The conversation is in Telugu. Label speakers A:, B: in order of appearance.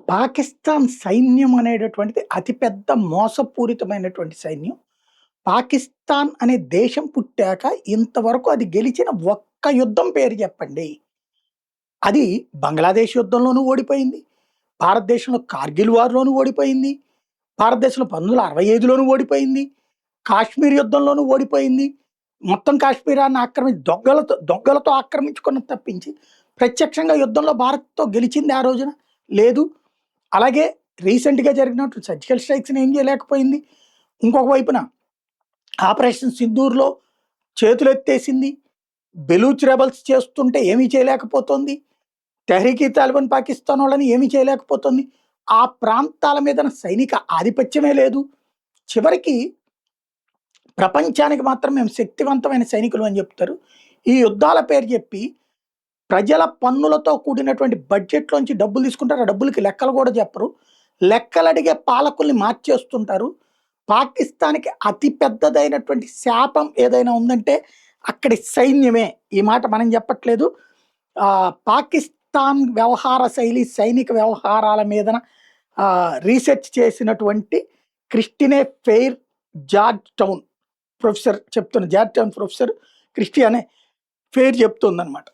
A: పాకిస్తాన్ సైన్యం అనేటటువంటిది అతిపెద్ద మోసపూరితమైనటువంటి సైన్యం. పాకిస్తాన్ అనే దేశం పుట్టాక ఇంతవరకు అది గెలిచిన ఒక్క యుద్ధం పేరు చెప్పండి. అది బంగ్లాదేశ్ యుద్ధంలోనూ ఓడిపోయింది. భారతదేశంలో కార్గిల్ వార్‌లోనూ ఓడిపోయింది. భారతదేశంలో 1965లోనూ ఓడిపోయింది. కాశ్మీర్ యుద్ధంలోనూ ఓడిపోయింది. మొత్తం కాశ్మీరాన్ని దొంగలతో ఆక్రమించుకున్నది తప్పించి, ప్రత్యక్షంగా యుద్ధంలో భారత్‌తో గెలిచింది ఆ రోజున? లేదు. అలాగే రీసెంట్‌గా జరిగినట్టు సర్జికల్ స్ట్రైక్స్‌ని ఏం చేయలేకపోయింది. ఇంకొక వైపున ఆపరేషన్ సింధూర్‌లో చేతులెత్తేసింది. బెలూచ్ రెబెల్స్ చేస్తుంటే ఏమీ చేయలేకపోతోంది. తెహ్రీక్ ఈ తాలిబాన్ పాకిస్తాన్ వాళ్ళని ఏమీ చేయలేకపోతుంది. ఆ ప్రాంతాల మీదన సైనిక ఆధిపత్యమే లేదు. చివరికి ప్రపంచానికి మాత్రం మేము శక్తివంతమైన సైనికులు అని చెప్తారు. ఈ యుద్ధాల పేరు చెప్పి ప్రజల పన్నులతో కూడినటువంటి బడ్జెట్‌లోంచి డబ్బులు తీసుకుంటారు. ఆ డబ్బులకి లెక్కలు కూడా చెప్పరు. లెక్కలడిగే పాలకుల్ని మార్చేస్తుంటారు. పాకిస్తాన్‌కి అతి పెద్దదైనటువంటి శాపం ఏదైనా ఉందంటే అక్కడి సైన్యమే. ఈ మాట మనం చెప్పట్లేదు. పాకిస్తాన్ వ్యవహార శైలి, సైనిక వ్యవహారాల మీదన రీసెర్చ్ చేసినటువంటి క్రిస్టినే ఫెయిర్ జార్జ్ టౌన్ ప్రొఫెసర్ చెప్తున్న జార్జ్ టౌన్ ప్రొఫెసర్ క్రిస్టియనే ఫెయిర్ చెప్తుందనమాట.